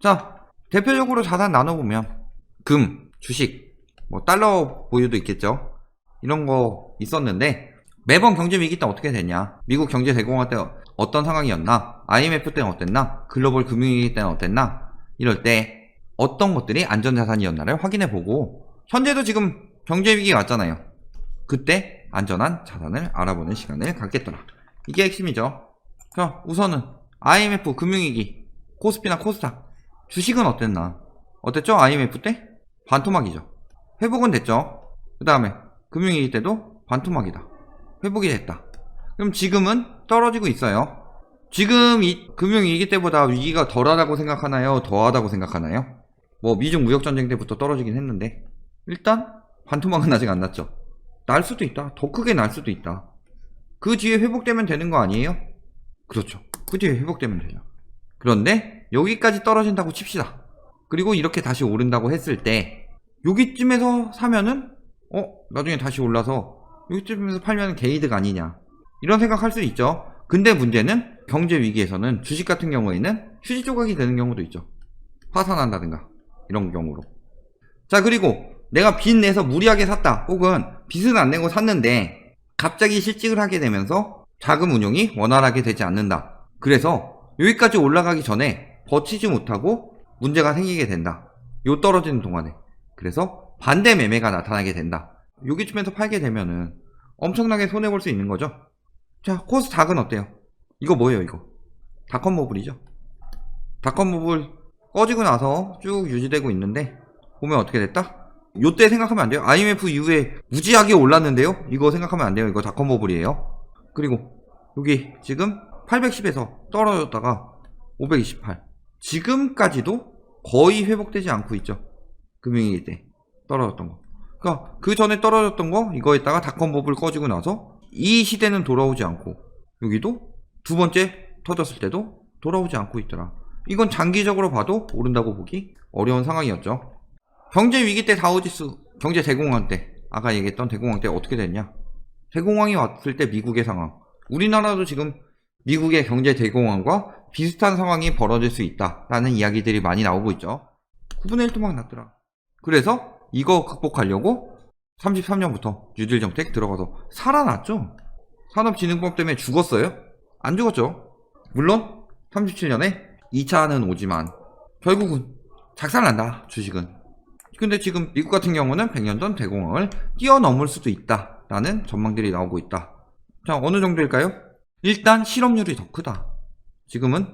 자, 대표적으로 자산 나눠보면 금, 주식, 뭐 달러 보유도 있겠죠. 이런 거 있었는데 매번 경제 위기 때 어떻게 됐냐, 미국 경제 대공황 때 어떤 상황이었나, IMF 때는 어땠나, 글로벌 금융위기 때는 어땠나, 이럴 때 어떤 것들이 안전자산이었나를 확인해보고, 현재도 지금 경제위기가 왔잖아요. 그때 안전한 자산을 알아보는 시간을 갖겠더라. 이게 핵심이죠. 자, 우선은 IMF 금융위기, 코스피나 코스닥, 주식은 어땠나? 어땠죠? IMF 때? 반토막이죠. 회복은 됐죠. 그 다음에 금융위기 때도 반토막이다. 회복이 됐다. 그럼 지금은 떨어지고 있어요. 지금 이 금융위기 때보다 위기가 덜하다고 생각하나요? 더하다고 생각하나요? 뭐 미중 무역전쟁 때부터 떨어지긴 했는데 일단 반토막은 아직 안 났죠. 날 수도 있다. 더 크게 날 수도 있다. 그 뒤에 회복되면 되는 거 아니에요? 그렇죠. 그 뒤에 회복되면 되죠. 그런데 여기까지 떨어진다고 칩시다. 그리고 이렇게 다시 오른다고 했을 때 여기쯤에서 사면은 나중에 다시 올라서 여기쯤에서 팔면 게이득 아니냐, 이런 생각할 수 있죠. 근데 문제는 경제 위기에서는 주식 같은 경우에는 휴지 조각이 되는 경우도 있죠. 파산한다든가 이런 경우로. 자, 그리고 내가 빚 내서 무리하게 샀다, 혹은 빚은 안 내고 샀는데 갑자기 실직을 하게 되면서 자금 운용이 원활하게 되지 않는다. 그래서 여기까지 올라가기 전에 버티지 못하고 문제가 생기게 된다. 요 떨어지는 동안에. 그래서 반대 매매가 나타나게 된다. 여기쯤에서 팔게 되면은 엄청나게 손해볼 수 있는 거죠. 자, 코스닥은 어때요? 이거 뭐예요, 이거? 닷컴버블이죠. 닷컴버블 꺼지고 나서 쭉 유지되고 있는데 보면 어떻게 됐다? 요때 생각하면 안 돼요. IMF 이후에 무지하게 올랐는데요. 이거 생각하면 안 돼요. 이거 닷컴버블이에요. 그리고 여기 지금 810에서 떨어졌다가 528. 지금까지도 거의 회복되지 않고 있죠. 금융위기 때 떨어졌던 거. 그러니까 그 전에 떨어졌던 거 이거에다가 닷컴버블 꺼지고 나서 이 시대는 돌아오지 않고, 여기도 두 번째 터졌을 때도 돌아오지 않고 있더라. 이건 장기적으로 봐도 오른다고 보기 어려운 상황이었죠. 경제 위기 때 다우지수, 경제 대공황 때, 아까 얘기했던 대공황 때 어떻게 됐냐? 대공황이 왔을 때 미국의 상황, 우리나라도 지금 미국의 경제 대공황과 비슷한 상황이 벌어질 수 있다라는 이야기들이 많이 나오고 있죠. 9분의 1 토막 났더라. 그래서 이거 극복하려고 33년부터 뉴딜 정책 들어가서 살아났죠. 산업진흥법 때문에 죽었어요? 안 죽었죠. 물론 37년에 2차는 오지만 결국은 작살난다, 주식은. 근데 지금 미국 같은 경우는 100년 전 대공황을 뛰어넘을 수도 있다라는 전망들이 나오고 있다. 자, 어느 정도일까요? 일단 실업률이 더 크다. 지금은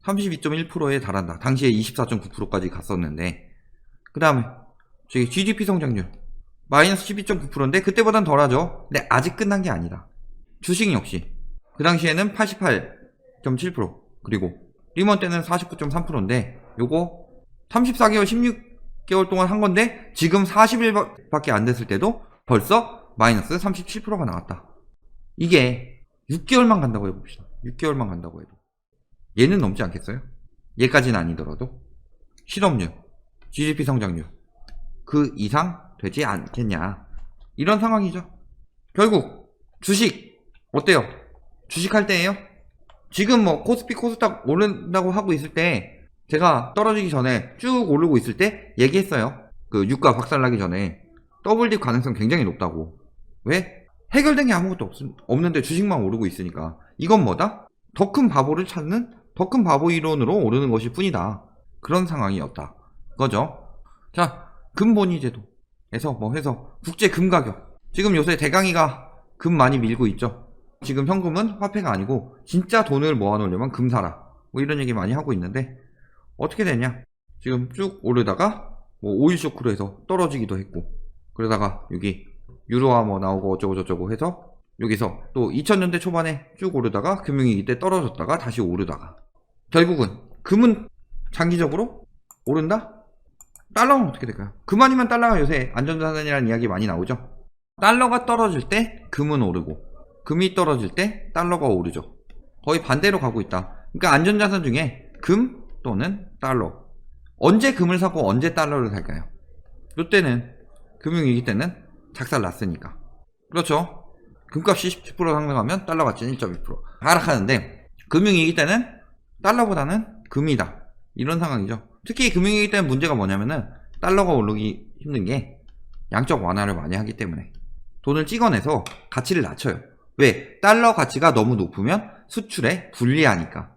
32.1%에 달한다. 당시에 24.9%까지 갔었는데, 그 다음에 저기 GDP 성장률 마이너스 12.9%인데 그때보단 덜하죠. 근데 아직 끝난 게 아니다. 주식 역시 그 당시에는 88.7%, 그리고 리먼 때는 49.3%인데 요거 34개월 16개월 동안 한 건데 지금 40일밖에 안 됐을 때도 벌써 마이너스 37%가 나왔다. 이게 6개월만 간다고 해봅시다. 6개월만 간다고 해도 얘는 넘지 않겠어요? 얘까지는 아니더라도 실업률, GDP 성장률 그 이상 되지 않겠냐, 이런 상황이죠. 결국 주식 어때요? 주식할 때예요? 지금 뭐 코스피 코스닥 오른다고 하고 있을 때 제가 떨어지기 전에 쭉 오르고 있을 때 얘기했어요. 그 유가 박살나기 전에 더블 딥 가능성 굉장히 높다고. 왜? 해결된 게 아무것도 없는데 주식만 오르고 있으니까. 이건 뭐다? 더 큰 바보를 찾는 더 큰 바보 이론으로 오르는 것일 뿐이다. 그런 상황이었다 거죠. 자, 금본위제도에서 뭐 해서 국제 금 가격, 지금 요새 대강이가 금 많이 밀고 있죠. 지금 현금은 화폐가 아니고 진짜 돈을 모아놓으려면 금 사라, 뭐 이런 얘기 많이 하고 있는데 어떻게 되냐, 지금 쭉 오르다가 뭐 오일 쇼크로 해서 떨어지기도 했고, 그러다가 여기 유로화 뭐 나오고 어쩌고 저쩌고 해서 여기서 또 2000년대 초반에 쭉 오르다가 금융위기 때 떨어졌다가 다시 오르다가, 결국은 금은 장기적으로 오른다? 달러는 어떻게 될까요? 금 아니면 달러가 요새 안전자산이라는 이야기 많이 나오죠. 달러가 떨어질 때 금은 오르고 금이 떨어질 때 달러가 오르죠. 거의 반대로 가고 있다. 그러니까 안전자산 중에 금 또는 달러, 언제 금을 사고 언제 달러를 살까요? 이때는 금융위기 때는 작살 났으니까. 그렇죠. 금값이 10% 상승하면 달러가치는 1.2% 하락하는데 금융위기 때는 달러보다는 금이다, 이런 상황이죠. 특히 금융위기 때문에 문제가 뭐냐면은 달러가 오르기 힘든 게 양적 완화를 많이 하기 때문에 돈을 찍어내서 가치를 낮춰요. 왜? 달러 가치가 너무 높으면 수출에 불리하니까.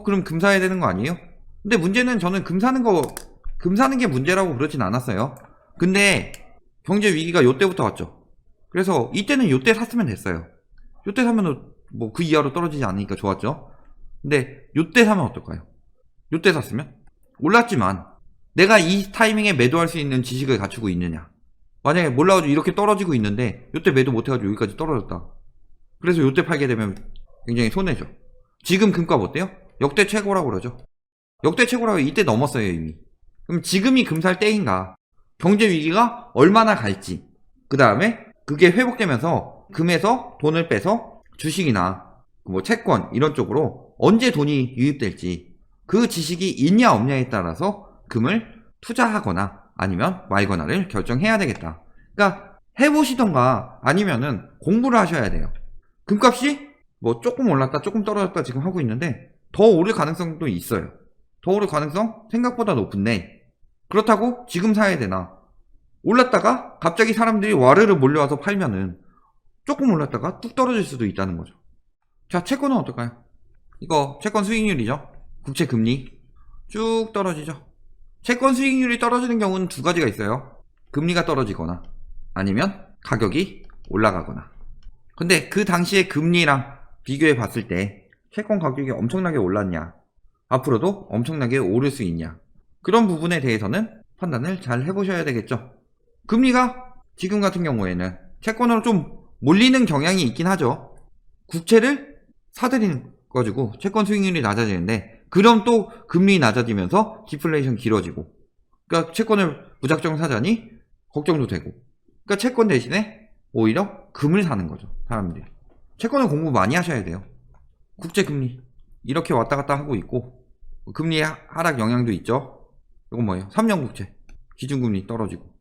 그럼 금 사야 되는 거 아니에요? 근데 문제는 저는 금 사는 게 문제라고 그러진 않았어요. 근데 경제 위기가 요때부터 왔죠. 그래서 이때는 요때 샀으면 됐어요. 요때 사면은 뭐 그 이하로 떨어지지 않으니까 좋았죠. 근데 요때 사면 어떨까요? 요때 샀으면 올랐지만 내가 이 타이밍에 매도할 수 있는 지식을 갖추고 있느냐. 만약에 몰라가지고 이렇게 떨어지고 있는데 요때 매도 못해가지고 여기까지 떨어졌다. 그래서 요때 팔게 되면 굉장히 손해죠. 지금 금값 어때요? 역대 최고라고 그러죠. 역대 최고라고 이때 넘었어요 이미. 그럼 지금이 금 살 때인가? 경제 위기가 얼마나 갈지, 그 다음에 그게 회복되면서 금에서 돈을 빼서 주식이나 뭐 채권 이런 쪽으로 언제 돈이 유입될지 그 지식이 있냐 없냐에 따라서 금을 투자하거나 아니면 말거나를 결정해야 되겠다. 그러니까 해보시던가 아니면은 공부를 하셔야 돼요. 금값이 뭐 조금 올랐다 조금 떨어졌다 지금 하고 있는데 더 오를 가능성도 있어요. 더 오를 가능성 생각보다 높은데 그렇다고 지금 사야 되나? 올랐다가 갑자기 사람들이 와르르 몰려와서 팔면은 조금 올랐다가 뚝 떨어질 수도 있다는 거죠. 자, 채권은 어떨까요? 이거 채권 수익률이죠. 국채 금리 쭉 떨어지죠. 채권 수익률이 떨어지는 경우는 두 가지가 있어요. 금리가 떨어지거나 아니면 가격이 올라가거나. 근데 그 당시에 금리랑 비교해 봤을 때 채권 가격이 엄청나게 올랐냐, 앞으로도 엄청나게 오를 수 있냐, 그런 부분에 대해서는 판단을 잘 해보셔야 되겠죠. 금리가 지금 같은 경우에는 채권으로 좀 몰리는 경향이 있긴 하죠. 국채를 사들이는 가지고 채권 수익률이 낮아지는데 그럼 또 금리 낮아지면서 디플레이션 길어지고, 그러니까 채권을 무작정 사자니 걱정도 되고, 그러니까 채권 대신에 오히려 금을 사는 거죠. 사람들이 채권을 공부 많이 하셔야 돼요. 국채 금리 이렇게 왔다 갔다 하고 있고 금리 하락 영향도 있죠. 이건 뭐예요? 3년 국채 기준금리 떨어지고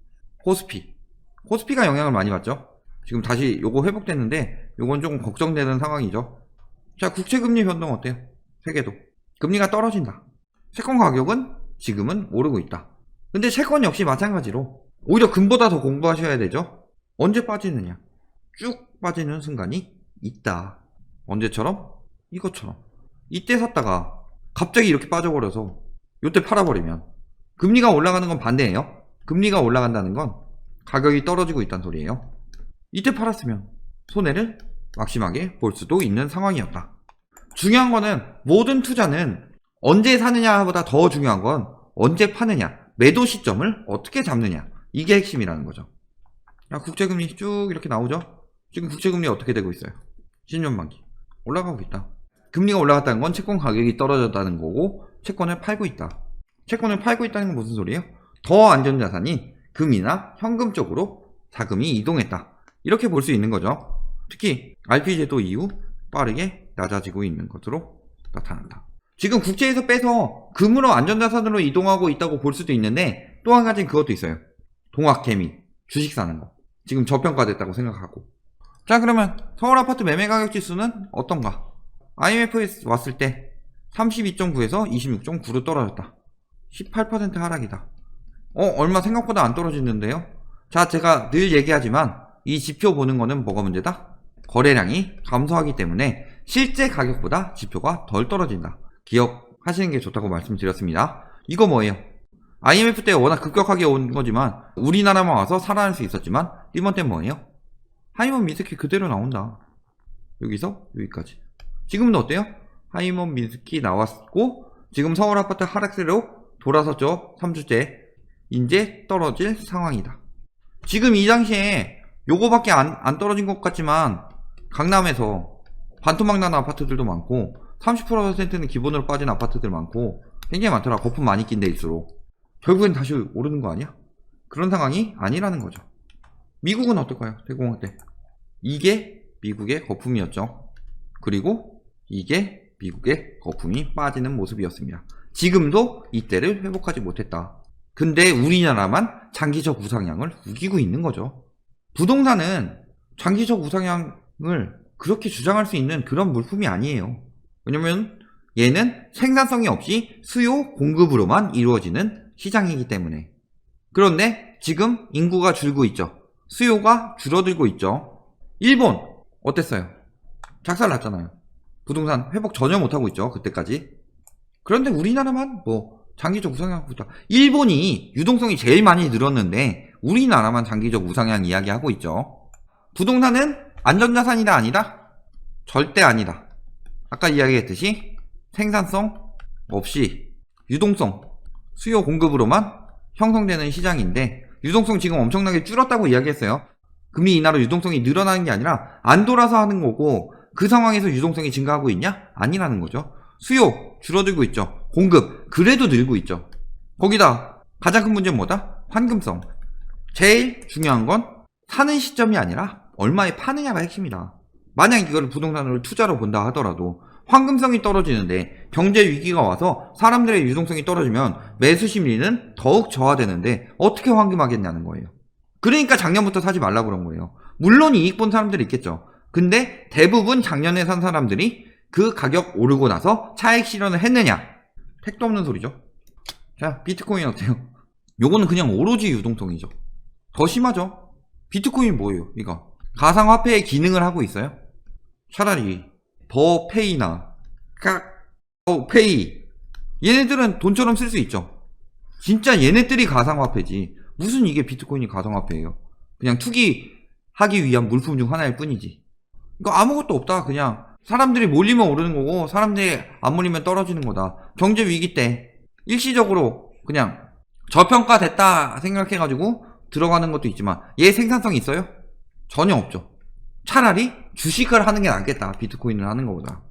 코스피가 영향을 많이 받죠. 지금 다시 요거 회복됐는데 요건 조금 걱정되는 상황이죠. 자, 국채금리 변동 어때요? 세계도 금리가 떨어진다. 채권 가격은 지금은 오르고 있다. 근데 채권 역시 마찬가지로 오히려 금보다 더 공부하셔야 되죠. 언제 빠지느냐? 쭉 빠지는 순간이 있다. 언제처럼? 이것처럼. 이때 샀다가 갑자기 이렇게 빠져버려서 요때 팔아버리면 금리가 올라가는 건 반대예요. 금리가 올라간다는 건 가격이 떨어지고 있다는 소리예요. 이때 팔았으면 손해를 막심하게 볼 수도 있는 상황이었다. 중요한 거는 모든 투자는 언제 사느냐보다 더 중요한 건 언제 파느냐, 매도 시점을 어떻게 잡느냐, 이게 핵심이라는 거죠. 야, 국채금리 쭉 이렇게 나오죠. 지금 국채금리 어떻게 되고 있어요? 10년 만기 올라가고 있다. 금리가 올라갔다는 건 채권 가격이 떨어졌다는 거고 채권을 팔고 있다. 채권을 팔고 있다는 건 무슨 소리예요? 더 안전자산이 금이나 현금 쪽으로 자금이 이동했다. 이렇게 볼 수 있는 거죠. 특히 RP 제도 이후 빠르게 낮아지고 있는 것으로 나타난다. 지금 국채에서 빼서 금으로 안전자산으로 이동하고 있다고 볼 수도 있는데 또 한 가지는 그것도 있어요. 동학개미, 주식 사는 거. 지금 저평가됐다고 생각하고. 자, 그러면 서울 아파트 매매 가격 지수는 어떤가? IMF에 왔을 때 32.9에서 26.9로 떨어졌다. 18% 하락이다. 얼마 생각보다 안 떨어지는데요? 자, 제가 늘 얘기하지만 이 지표 보는 거는 뭐가 문제다? 거래량이 감소하기 때문에 실제 가격보다 지표가 덜 떨어진다. 기억하시는 게 좋다고 말씀드렸습니다. 이거 뭐예요? IMF 때 워낙 급격하게 온 거지만 우리나라만 와서 살아날 수 있었지만 이번 때 뭐예요? 하이먼 미스키 그대로 나온다. 여기서 여기까지. 지금도 어때요? 하이먼 미스키 나왔고 지금 서울 아파트 하락세로 돌아섰죠. 3주째. 이제 떨어질 상황이다. 지금 이 당시에 요거밖에 안 떨어진 것 같지만 강남에서 반토막 나는 아파트들도 많고 30%는 기본으로 빠진 아파트들 많고 굉장히 많더라. 거품 많이 낀 데일수록 결국엔 다시 오르는 거 아니야? 그런 상황이 아니라는 거죠. 미국은 어떨까요? 대공황 때 이게 미국의 거품이었죠. 그리고 이게 미국의 거품이 빠지는 모습이었습니다. 지금도 이때를 회복하지 못했다. 근데 우리나라만 장기적 우상향을 우기고 있는 거죠. 부동산은 장기적 우상향을 그렇게 주장할 수 있는 그런 물품이 아니에요. 왜냐면 얘는 생산성이 없이 수요, 공급으로만 이루어지는 시장이기 때문에. 그런데 지금 인구가 줄고 있죠. 수요가 줄어들고 있죠. 일본 어땠어요? 작살났잖아요. 부동산 회복 전혀 못하고 있죠. 그때까지. 그런데 우리나라만 뭐 장기적 우상향하고 있다. 일본이 유동성이 제일 많이 늘었는데 우리나라만 장기적 우상향 이야기하고 있죠. 부동산은 안전자산이다 아니다? 절대 아니다. 아까 이야기했듯이 생산성 없이 유동성, 수요 공급으로만 형성되는 시장인데 유동성 지금 엄청나게 줄었다고 이야기했어요. 금리 인하로 유동성이 늘어나는 게 아니라 안 돌아서 하는 거고 그 상황에서 유동성이 증가하고 있냐? 아니라는 거죠. 수요 줄어들고 있죠. 공급 그래도 늘고 있죠. 거기다 가장 큰 문제는 뭐다? 환금성. 제일 중요한 건 사는 시점이 아니라 얼마에 파느냐가 핵심이다. 만약 이걸 부동산으로 투자로 본다 하더라도 황금성이 떨어지는데 경제 위기가 와서 사람들의 유동성이 떨어지면 매수 심리는 더욱 저하되는데 어떻게 황금하겠냐는 거예요. 그러니까 작년부터 사지 말라고 그런 거예요. 물론 이익 본 사람들이 있겠죠. 근데 대부분 작년에 산 사람들이 그 가격 오르고 나서 차익 실현을 했느냐? 택도 없는 소리죠. 자, 비트코인 어때요? 요거는 그냥 오로지 유동성이죠. 더 심하죠. 비트코인 뭐예요? 이거 가상화폐의 기능을 하고 있어요. 차라리 버페이나 카카오페이 얘네들은 돈처럼 쓸 수 있죠. 진짜 얘네들이 가상화폐지 무슨 이게 비트코인이 가상화폐예요. 그냥 투기하기 위한 물품 중 하나일 뿐이지. 이거 아무것도 없다. 그냥 사람들이 몰리면 오르는 거고 사람들이 안 몰리면 떨어지는 거다. 경제 위기 때 일시적으로 그냥 저평가됐다 생각해가지고 들어가는 것도 있지만 얘 생산성이 있어요? 전혀 없죠. 차라리 주식을 하는 게 낫겠다. 비트코인을 하는 것보다.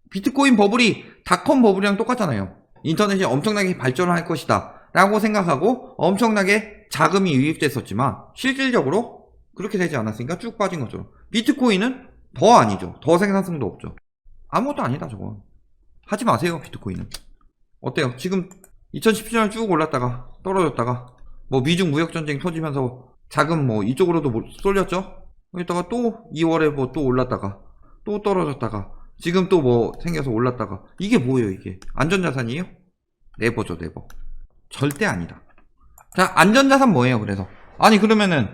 비트코인 버블이 닷컴 버블이랑 똑같잖아요. 인터넷이 엄청나게 발전을 할 것이다 라고 생각하고 엄청나게 자금이 유입됐었지만 실질적으로 그렇게 되지 않았으니까 쭉 빠진 것처럼 비트코인은 더 아니죠. 더 생산성도 없죠. 아무것도 아니다 저건. 하지 마세요. 비트코인은. 어때요? 지금 2017년에 쭉 올랐다가 떨어졌다가 뭐 미중 무역전쟁 터지면서 자금 뭐 이쪽으로도 쏠렸죠. 여기다가 또 2월에 뭐 또 올랐다가 또 떨어졌다가 지금 또 뭐 생겨서 올랐다가 이게 뭐예요 이게? 안전자산이에요? 네버죠 네버. 절대 아니다. 자, 안전자산 뭐예요 그래서? 아니 그러면은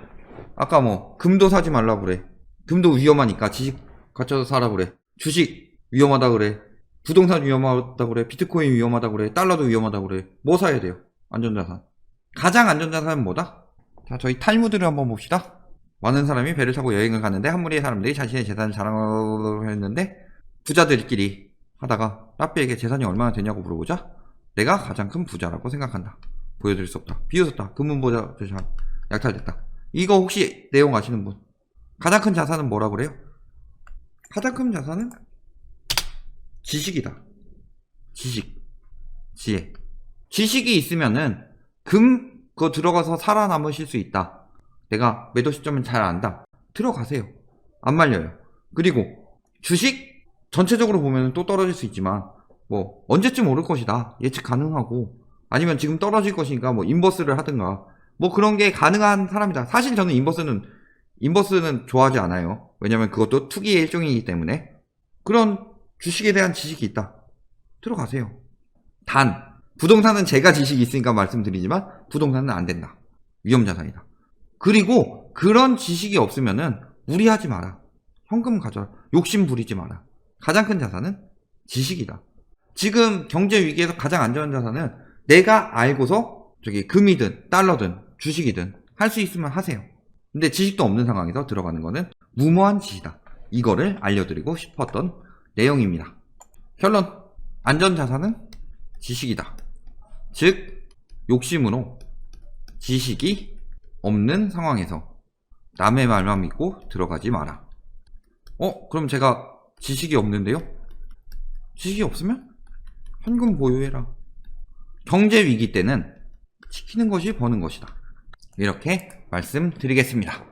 아까 뭐 금도 사지 말라고 그래. 금도 위험하니까 지식 갖춰서 사라 그래. 주식 위험하다 그래. 부동산 위험하다 그래. 비트코인 위험하다 그래. 달러도 위험하다 그래. 뭐 사야 돼요? 안전자산. 가장 안전자산은 뭐다? 자, 저희 탈무드를 한번 봅시다. 많은 사람이 배를 타고 여행을 가는데 한 무리의 사람들이 자신의 재산을 자랑하려고 했는데 부자들끼리 하다가 라삐에게 재산이 얼마나 되냐고 물어보자 내가 가장 큰 부자라고 생각한다. 보여드릴 수 없다. 비웃었다. 금문보자 약탈됐다. 이거 혹시 내용 아시는 분? 가장 큰 자산은 뭐라 그래요? 가장 큰 자산은 지식이다. 지식, 지혜. 지식이 있으면은 그거 들어가서 살아남으실 수 있다. 내가 매도 시점은 잘 안다. 들어가세요. 안 말려요. 그리고 주식 전체적으로 보면 또 떨어질 수 있지만 뭐 언제쯤 오를 것이다. 예측 가능하고 아니면 지금 떨어질 것이니까 뭐 인버스를 하든가 뭐 그런 게 가능한 사람이다. 사실 저는 인버스는 좋아하지 않아요. 왜냐면 그것도 투기의 일종이기 때문에. 그런 주식에 대한 지식이 있다. 들어가세요. 단 부동산은 제가 지식이 있으니까 말씀드리지만 부동산은 안 된다. 위험자산이다. 그리고 그런 지식이 없으면은 무리하지 마라. 현금 가져라. 욕심 부리지 마라. 가장 큰 자산은 지식이다. 지금 경제 위기에서 가장 안전한 자산은 내가 알고서 저기 금이든 달러든 주식이든 할 수 있으면 하세요. 근데 지식도 없는 상황에서 들어가는 거는 무모한 짓이다. 이거를 알려드리고 싶었던 내용입니다. 결론. 안전자산은 지식이다. 즉 욕심으로 지식이 없는 상황에서 남의 말만 믿고 들어가지 마라. 그럼 제가 지식이 없는데요? 지식이 없으면 현금 보유해라. 경제 위기 때는 지키는 것이 버는 것이다. 이렇게 말씀드리겠습니다.